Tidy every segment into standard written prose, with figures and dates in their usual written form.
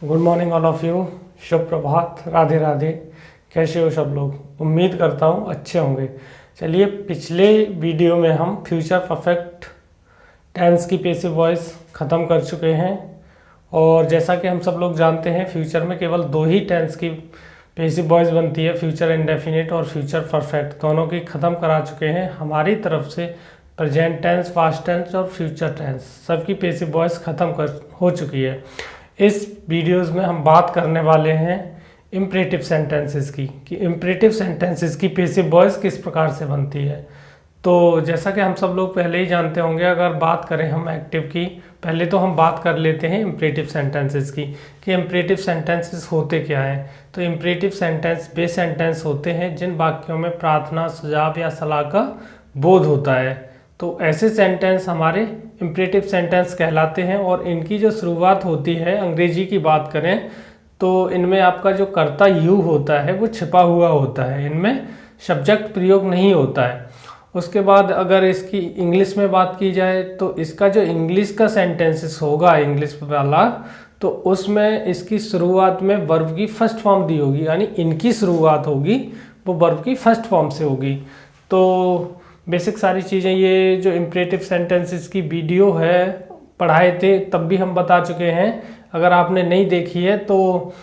Good morning all of you. शुभ प्रभात, राधे राधे। कैसे हो सब लोग? उम्मीद करता हूँ अच्छे होंगे। चलिए, पिछले वीडियो में हम फ्यूचर परफेक्ट टेंस की पैसिव वॉइस ख़त्म कर चुके हैं और जैसा कि हम सब लोग जानते हैं फ्यूचर में केवल दो ही टेंस की पैसिव वॉइस बनती है, फ्यूचर इंडेफिनिट और फ्यूचर परफेक्ट। दोनों की ख़त्म करा चुके हैं हमारी तरफ से। प्रेजेंट टेंस, पास्ट टेंस और फ्यूचर टेंस सबकी पैसिव वॉइस ख़त्म हो चुकी है। इस वीडियोस में हम बात करने वाले हैं इम्परेटिव सेंटेंसेस की, कि इम्परेटिव सेंटेंसेस की पैसिव वॉइस किस प्रकार से बनती है। तो जैसा कि हम सब लोग पहले ही जानते होंगे, अगर बात करें हम एक्टिव की, पहले तो हम बात कर लेते हैं इम्परेटिव सेंटेंसेस की कि इम्परेटिव सेंटेंसेस होते क्या हैं। तो इम्परेटिव सेंटेंस वे सेंटेंस होते हैं जिन वाक्यों में प्रार्थना, सुझाव या सलाह का बोध होता है। तो ऐसे सेंटेंस हमारे इम्परेटिव सेंटेंस कहलाते हैं और इनकी जो शुरुआत होती है, अंग्रेजी की बात करें तो इनमें आपका जो कर्ता यू होता है वो छिपा हुआ होता है, इनमें सब्जेक्ट प्रयोग नहीं होता है। उसके बाद अगर इसकी इंग्लिश में बात की जाए तो इसका जो इंग्लिश का सेंटेंसेस होगा, इंग्लिश वाला, तो उसमें इसकी शुरुआत में वर्ब की फर्स्ट फॉर्म दी होगी, यानी इनकी शुरुआत होगी वो वर्ब की फर्स्ट फॉर्म से होगी। तो बेसिक सारी चीज़ें, ये जो इम्परेटिव सेंटेंसेस की वीडियो है पढ़ाए थे तब भी हम बता चुके हैं। अगर आपने नहीं देखी है तो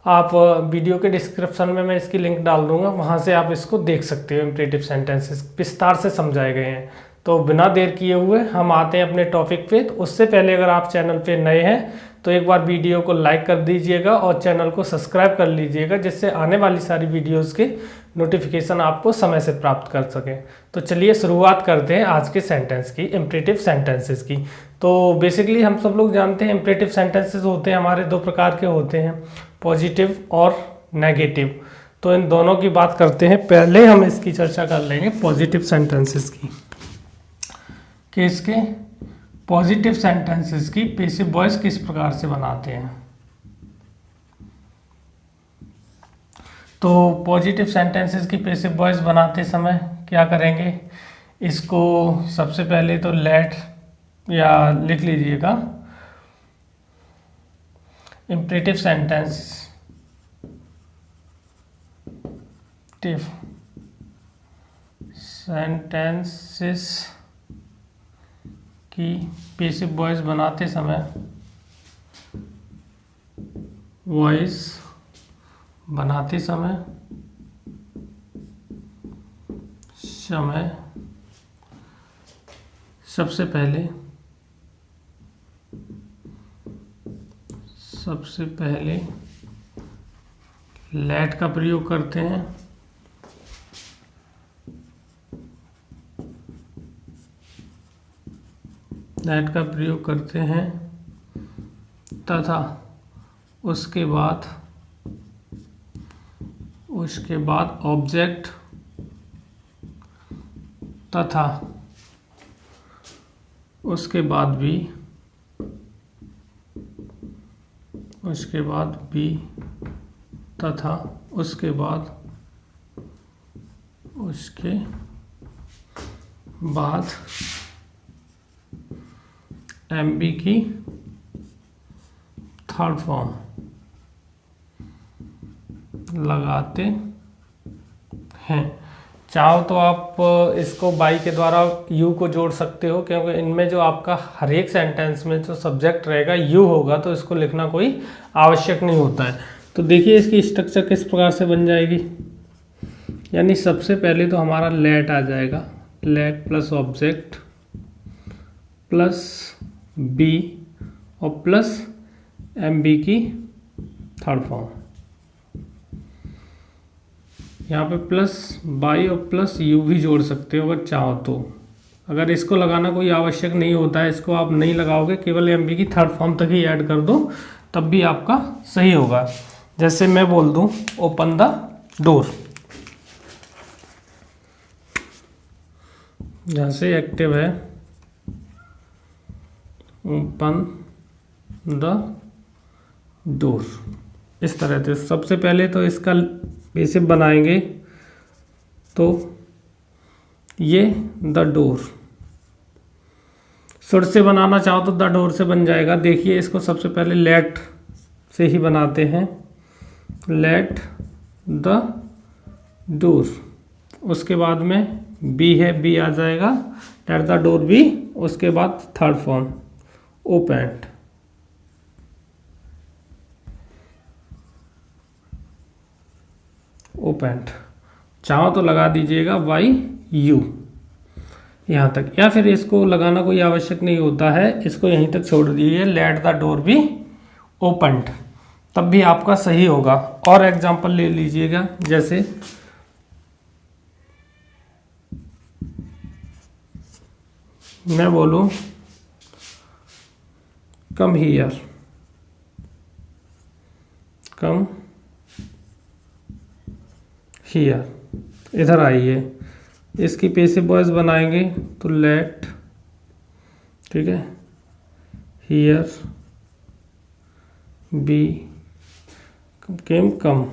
आप वीडियो के डिस्क्रिप्शन में मैं इसकी लिंक डाल दूंगा, वहाँ से आप इसको देख सकते हो। इम्परेटिव सेंटेंसेस विस्तार से समझाए गए हैं। तो बिना देर किए हुए हम आते हैं अपने टॉपिक पे। तो उससे पहले अगर आप चैनल पे नए हैं तो एक बार वीडियो को लाइक कर दीजिएगा और चैनल को सब्सक्राइब कर लीजिएगा, जिससे आने वाली सारी वीडियोस के नोटिफिकेशन आपको समय से प्राप्त कर सकें। तो चलिए शुरुआत करते हैं आज के सेंटेंस की, इम्परेटिव सेंटेंसेस की। तो बेसिकली हम सब लोग जानते हैं इम्परेटिव सेंटेंसेस होते हैं हमारे दो प्रकार के होते हैं, पॉजिटिव और नेगेटिव। तो इन दोनों की बात करते हैं। पहले हम इसकी चर्चा कर लेंगे पॉजिटिव सेंटेंसेस की, कि इसके पॉजिटिव सेंटेंसेस की पैसिव वॉइस किस प्रकार से बनाते हैं। तो पॉजिटिव सेंटेंसेस की पैसिव वॉइस बनाते समय क्या करेंगे, इसको सबसे पहले तो लेट या लिख लीजिएगा, इम्परेटिव सेंटेंसेस की पैसिव वॉइस बनाते समय सबसे पहले लेट का प्रयोग करते हैं। लेट का प्रयोग करते हैं तथा उसके बाद ऑब्जेक्ट तथा उसके बाद भी तथा उसके बाद एमबी की थर्ड फॉर्म लगाते हैं। चाहो तो आप इसको बाई के द्वारा यू को जोड़ सकते हो, क्योंकि इनमें जो आपका हर एक सेंटेंस में जो सब्जेक्ट रहेगा यू होगा, तो इसको लिखना कोई आवश्यक नहीं होता है। तो देखिए इसकी स्ट्रक्चर किस प्रकार से बन जाएगी। यानी सबसे पहले तो हमारा लेट आ जाएगा, let plus object plus be और प्लस एम बी की थर्ड फॉर्म। यहाँ पे प्लस बाई और प्लस यू भी जोड़ सकते हो अगर चाहो तो। अगर इसको लगाना कोई आवश्यक नहीं होता है, इसको आप नहीं लगाओगे, केवल एम बी की थर्ड फॉर्म तक ही ऐड कर दो, तब भी आपका सही होगा। जैसे मैं बोल दूँ ओपन द डोर, जहाँ से एक्टिव है ओपन द डोर, इस तरह से। सबसे पहले तो इसका पैसिव बनाएंगे, तो ये द डोर। शुड से बनाना चाहो तो द डोर से बन जाएगा। देखिए इसको सबसे पहले लेट से ही बनाते हैं। लेट द डोर, उसके बाद में बी है, बी आ जाएगा, लेट द डोर बी, उसके बाद थर्ड फॉर्म ओपन्ड। ओपन्ड, चाहो तो लगा दीजिएगा बाई यू यहाँ तक, या फिर इसको लगाना कोई आवश्यक नहीं होता है, इसको यहीं तक छोड़ दीजिए, let the door be opened, तब भी आपका सही होगा। और एग्जांपल ले लीजिएगा, जैसे मैं बोलूं कम हियर, कम हियर, इधर आइए, इसकी पैसिव वॉइस बनाएंगे तो लेट, ठीक है, here be came come,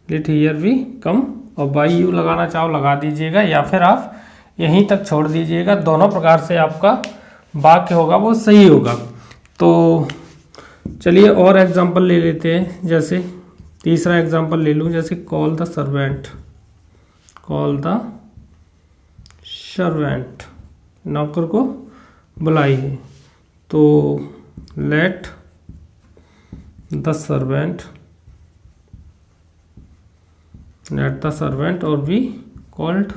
let here be come, और बाई यू लगाना चाहो लगा दीजिएगा, या फिर आप यहीं तक छोड़ दीजिएगा। दोनों प्रकार से आपका वाक्य होगा वो सही होगा। तो चलिए और एग्जांपल ले लेते हैं, जैसे तीसरा एग्जांपल ले लूँ, जैसे call the servant, call the servant, नौकर को बुलाइए, तो let the servant, let the servant और बी कॉल्ड।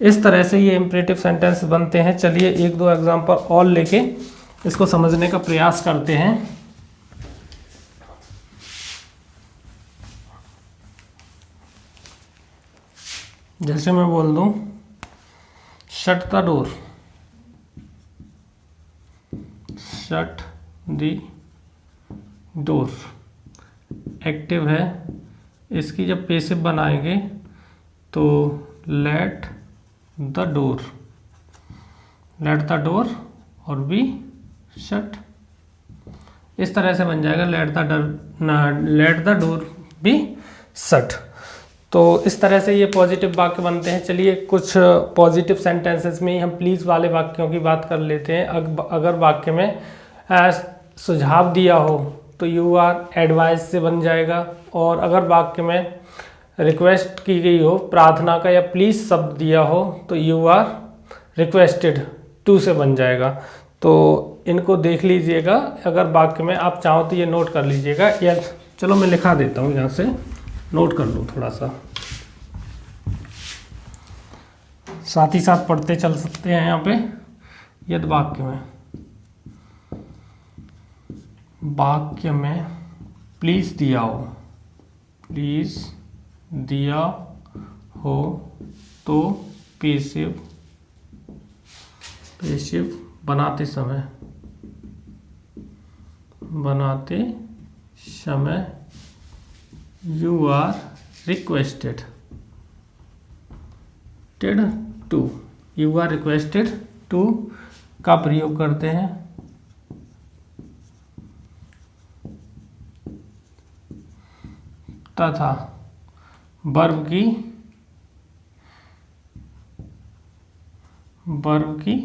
इस तरह से ये इंपरेटिव सेंटेंस बनते हैं। चलिए एक दो एग्जांपल और लेके इसको समझने का प्रयास करते हैं। जैसे मैं बोल दूं shut the door, shut the door active है, इसकी जब पैसिव बनाएंगे तो late the door, late the door और बी शट, इस तरह से बन जाएगा late the door be shut. तो इस तरह से ये पॉजिटिव वाक्य बनते हैं। चलिए कुछ पॉजिटिव सेंटेंसेस में ही हम प्लीज़ वाले वाक्यों की बात कर लेते हैं। अगर वाक्य में सुझाव दिया हो तो यू आर एडवाइस से बन जाएगा, और अगर वाक्य में रिक्वेस्ट की गई हो, प्रार्थना का या प्लीज़ शब्द दिया हो, तो यू आर रिक्वेस्टेड टू से बन जाएगा। तो इनको देख लीजिएगा, अगर वाक्य में आप चाहो तो ये नोट कर लीजिएगा, या चलो मैं लिखा देता हूँ, यहाँ से नोट कर लो थोड़ा सा, साथ ही साथ पढ़ते चल सकते हैं। यहाँ पे यदि वाक्य में प्लीज दिया हो, प्लीज दिया हो तो पैसिव बनाते समय you are requested to, you are requested to का प्रयोग करते हैं, तथा वर्ब की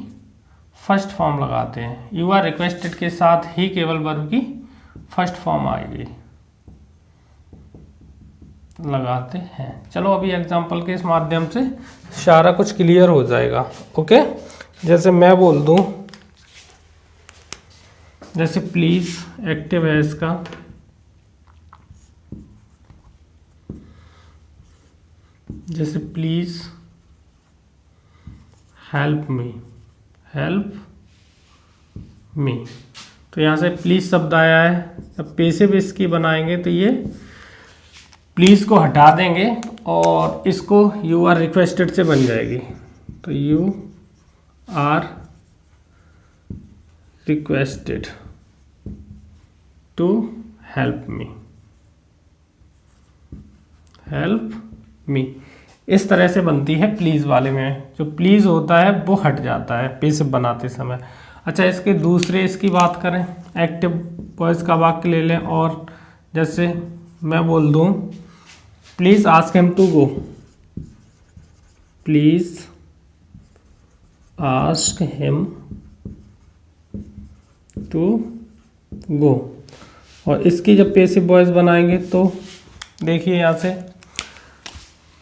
फर्स्ट फॉर्म लगाते हैं। यू आर रिक्वेस्टेड के साथ ही केवल वर्ब की फर्स्ट फॉर्म आएगी, लगाते हैं। चलो अभी एग्जांपल के इस माध्यम से सारा कुछ क्लियर हो जाएगा। ओके, जैसे मैं बोल दूं, जैसे प्लीज एक्टिव है इसका, जैसे प्लीज हेल्प मी, तो यहाँ से प्लीज शब्द आया है। अब पैसिव इसकी बनाएंगे तो ये प्लीज को हटा देंगे और इसको यू आर रिक्वेस्टेड से बन जाएगी, तो you are requested to help me, इस तरह से बनती है प्लीज वाले में। जो प्लीज होता है वो हट जाता है पैसिव बनाते समय। अच्छा, इसके दूसरे इसकी बात करें, एक्टिव वॉइस का वाक्य ले लें, और जैसे मैं बोल दूं please ask him to go, please ask him to go. और इसकी जब पैसिव वॉइस बनाएंगे तो देखिए यहाँ से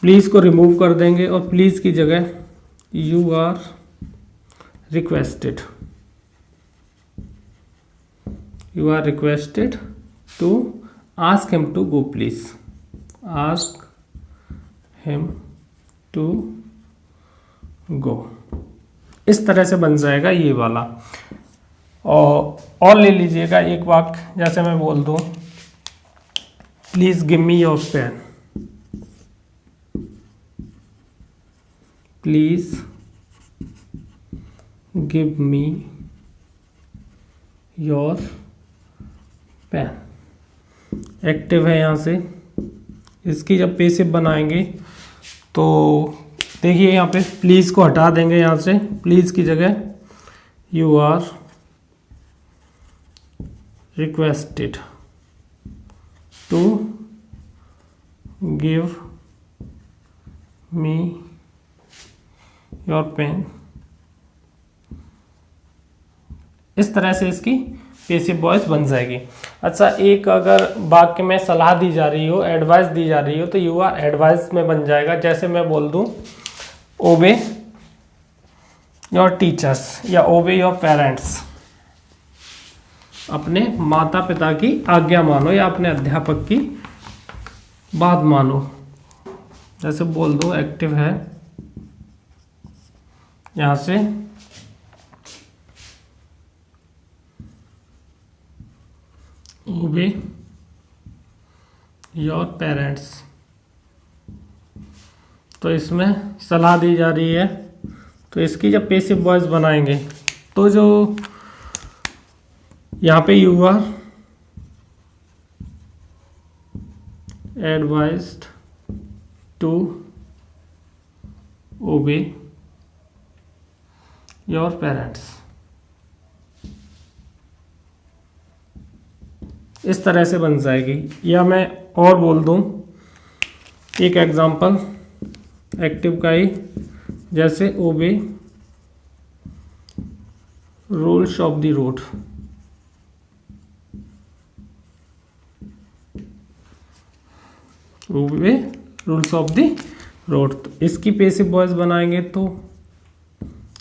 प्लीज़ को रिमूव कर देंगे और प्लीज़ की जगह you are requested, you are requested to ask him to go please, ask him to go. इस तरह से बन जाएगा ये वाला। और ले लीजिएगा एक वाक्य, जैसे मैं बोल दूं please give me your pen, please give me your pen. Active है यहाँ से। इसकी जब पैसिव बनाएंगे तो देखिए यहाँ पे प्लीज़ को हटा देंगे, यहाँ से प्लीज़ की जगह you are requested to give me your pen. इस तरह से इसकी पैसिव वॉइस बन जाएगी। अच्छा, एक अगर वाक्य में सलाह दी जा रही हो, एडवाइस दी जा रही हो, तो यू आर एडवाइस में बन जाएगा। जैसे मैं बोल दूं ओबे योर टीचर्स या ओबे योर पेरेंट्स, अपने माता पिता की आज्ञा मानो या अपने अध्यापक की बात मानो। जैसे बोल दो एक्टिव है, यहां से ओबे योर पेरेंट्स, तो इसमें सलाह दी जा रही है। तो इसकी जब पैसिव वॉइस बनाएंगे तो जो यहाँ पे you are advised to obey your parents, इस तरह से बन जाएगी। या मैं और बोल दूं एक एग्जांपल एक्टिव का ही, जैसे obey rules of the road, obey rules of the road. तो इसकी पैसिव वॉइस बनाएंगे तो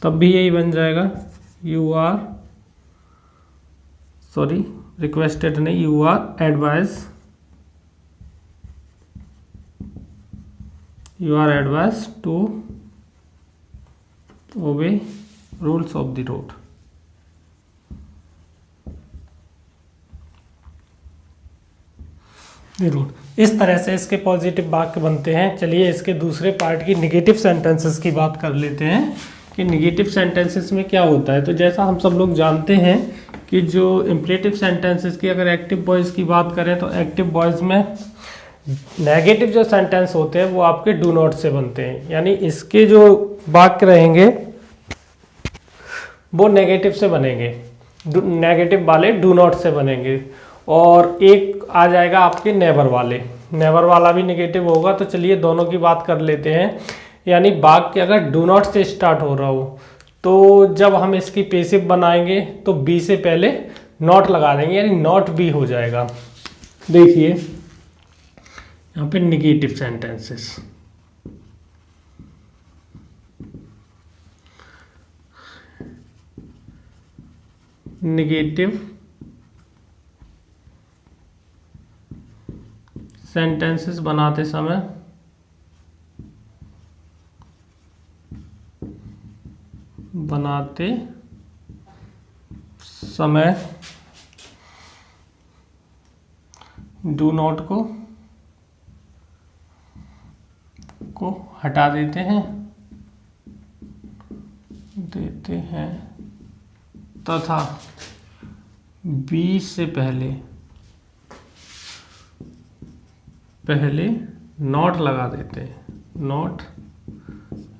तब भी यही बन जाएगा यू आर, सॉरी रिक्वेस्टेड नहीं, you are advise, you are advise to obey rules of the road. इस तरह से इसके पॉजिटिव वाक्य बनते हैं। चलिए इसके दूसरे पार्ट की निगेटिव सेंटेंसेस की बात कर लेते हैं कि निगेटिव सेंटेंसेस में क्या होता है। तो जैसा हम सब लोग जानते हैं कि जो इम्परेटिव सेंटेंसेस की अगर एक्टिव वॉइस की बात करें तो एक्टिव वॉइस में नेगेटिव जो सेंटेंस होते हैं वो आपके डू नॉट से बनते हैं, यानी इसके जो वाक्य रहेंगे वो नेगेटिव से बनेंगे, नेगेटिव वाले डू नॉट से बनेंगे। और एक आ जाएगा आपके नेवर वाले, नेवर वाला भी नेगेटिव होगा। तो चलिए दोनों की बात कर लेते हैं। यानी वाक्य अगर डू नॉट से स्टार्ट हो रहा हो तो जब हम इसकी पैसिव बनाएंगे तो बी से पहले नॉट लगा देंगे, यानी नॉट बी हो जाएगा। देखिए यहाँ पे निगेटिव सेंटेंसेस, निगेटिव सेंटेंसेस बनाते समय डू नॉट को हटा देते हैं तथा बी से पहले नॉट लगा देते हैं, नॉट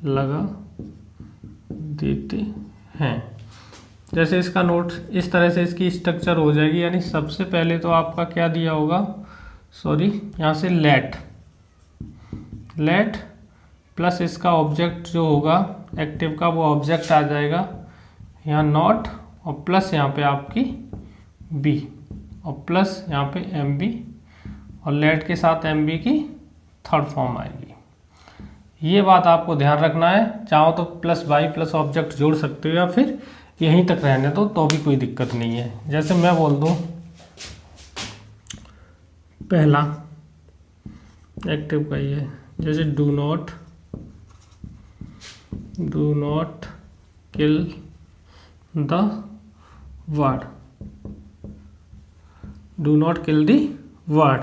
लगा देते हैं। जैसे इसका नोट इस तरह से इसकी स्ट्रक्चर हो जाएगी, यानी सबसे पहले तो आपका क्या दिया होगा, सॉरी यहाँ से लेट प्लस इसका ऑब्जेक्ट जो होगा एक्टिव का वो ऑब्जेक्ट आ जाएगा यहाँ नॉट, और प्लस यहाँ पे आपकी बी। और प्लस यहाँ पे एम बी और लेट के साथ एम बी की थर्ड फॉर्म आएगी। ये बात आपको ध्यान रखना है। चाहो तो प्लस बाई प्लस ऑब्जेक्ट जोड़ सकते हो या फिर यहीं तक रहने दो तो भी कोई दिक्कत नहीं है। जैसे मैं बोल दूँ पहला एक्टिव का ही है, जैसे do not kill the word, do not kill the word.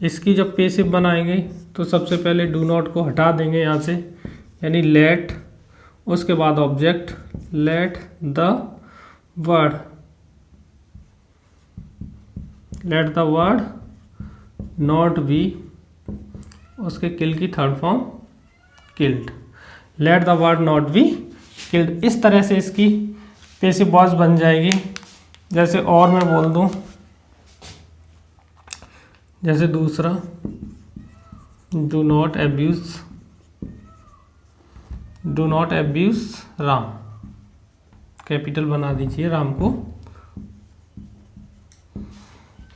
इसकी जब पेसिव बनाएंगे तो सबसे पहले डू नॉट को हटा देंगे यहाँ से, यानी लेट, उसके बाद object let the word not be, उसके किल की third form killed, let the word not be killed. इस तरह से इसकी पेसिव वॉइस बन जाएगी। जैसे और मैं बोल दूं, जैसे दूसरा do not abuse Ram, capital बना दीजिए राम को।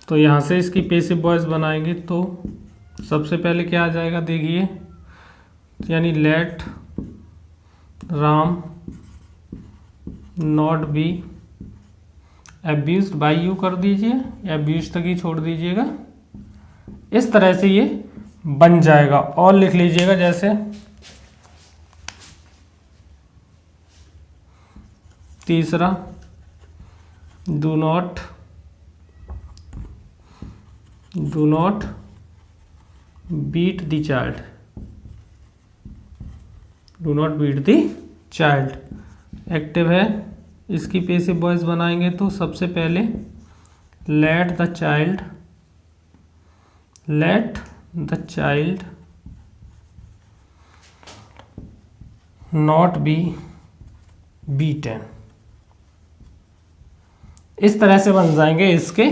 तो यहाँ से इसकी पेसिव वॉइस बनाएंगे तो सबसे पहले क्या आ जाएगा देखिए, यानी let Ram not be abused by you कर दीजिए, एब्यूज तक ही छोड़ दीजिएगा। इस तरह से ये बन जाएगा। और लिख लीजिएगा जैसे तीसरा do not beat the child, do not beat the child active है। इसकी पेसिव वॉइस बनाएंगे तो सबसे पहले let the child not be beaten. इस तरह से बन जाएंगे इसके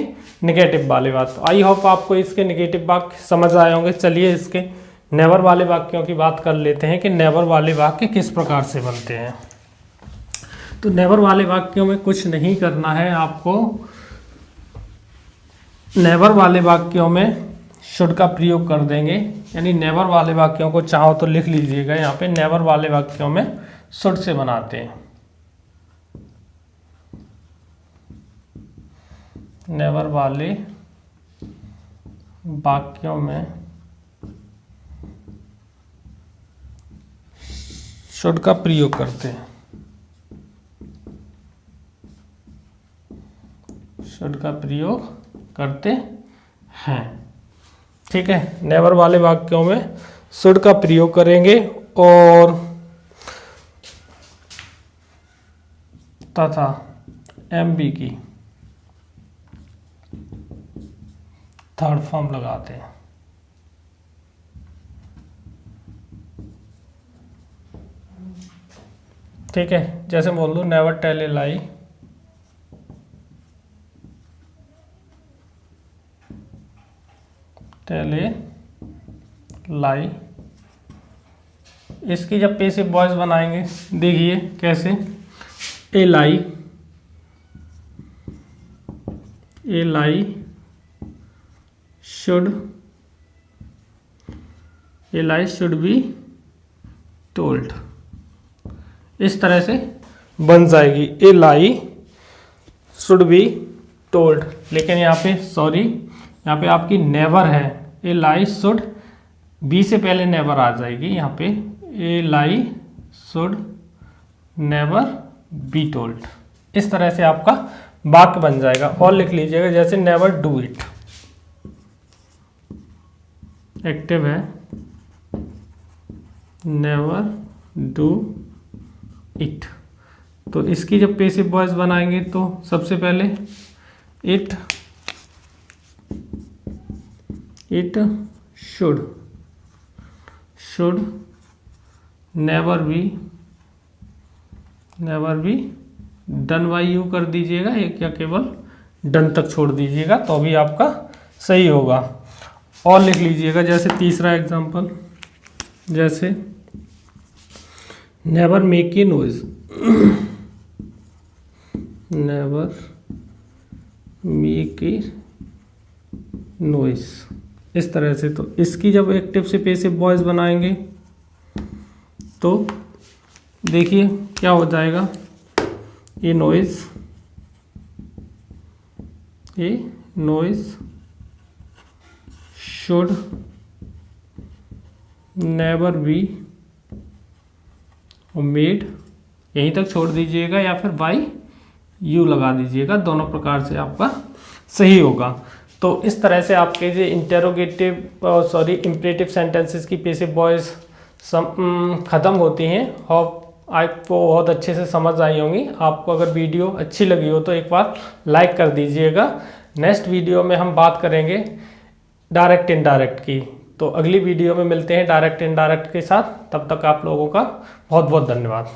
नेगेटिव वाले वाक्य। आई होप आपको इसके नेगेटिव वाक्य समझ आए होंगे। चलिए इसके नेवर वाले वाक्यों की बात कर लेते हैं कि नेवर वाले वाक्य किस प्रकार से बनते हैं। तो नेवर वाले वाक्यों में कुछ नहीं करना है आपको। नेवर वाले वाक्यों में शुड का प्रयोग कर देंगे, यानी नेवर वाले वाक्यों को चाहो तो लिख लीजिएगा यहाँ पे। नेवर वाले वाक्यों में शुड से बनाते हैं। नेवर वाले वाक्यों में शुड का प्रयोग करते हैं, शुड का प्रयोग करते हैं। ठीक है, नेवर वाले वाक्यों में शुड का प्रयोग करेंगे और तथा एमबी की थर्ड फॉर्म लगाते हैं। ठीक है, जैसे बोल दो never tell a lie, tell a lie. इसकी जब पेसिव वॉइस बनाएंगे देखिए कैसे, a lie should be told. इस तरह से बन जाएगी, a lie should be told. लेकिन यहाँ पे सॉरी, यहाँ पे आपकी नेवर है, ए लाई शुड, बी से पहले नेवर आ जाएगी यहाँ पे, ए lie should never be told. इस तरह से आपका वाक्य बन जाएगा। और लिख लीजिएगा जैसे नेवर डू इट, एक्टिव है, नेवर डू इट। तो इसकी जब पेसिव वॉइस बनाएंगे तो सबसे पहले it should never be done by you कर दीजिएगा, एक या केवल डन तक छोड़ दीजिएगा तो भी आपका सही होगा। और लिख लीजिएगा जैसे तीसरा एग्जांपल, जैसे never make a noise, never make a noise, इस तरह से। तो इसकी जब एक्टिव से पैसिव वॉइस बनाएंगे तो देखिए क्या हो जाएगा, ये noise should never be made, यहीं तक छोड़ दीजिएगा या फिर बाई यू लगा दीजिएगा, दोनों प्रकार से आपका सही होगा। तो इस तरह से आपके जो इम्परेटिव सेंटेंसेस की पैसिव वॉइस ख़त्म होती हैं। होप आपको बहुत अच्छे से समझ आई होंगी। आपको अगर वीडियो अच्छी लगी हो तो एक बार लाइक कर दीजिएगा। नेक्स्ट वीडियो में हम बात करेंगे डायरेक्ट इनडायरेक्ट की। तो अगली वीडियो में मिलते हैं डायरेक्ट इनडायरेक्ट के साथ। तब तक आप लोगों का बहुत बहुत धन्यवाद।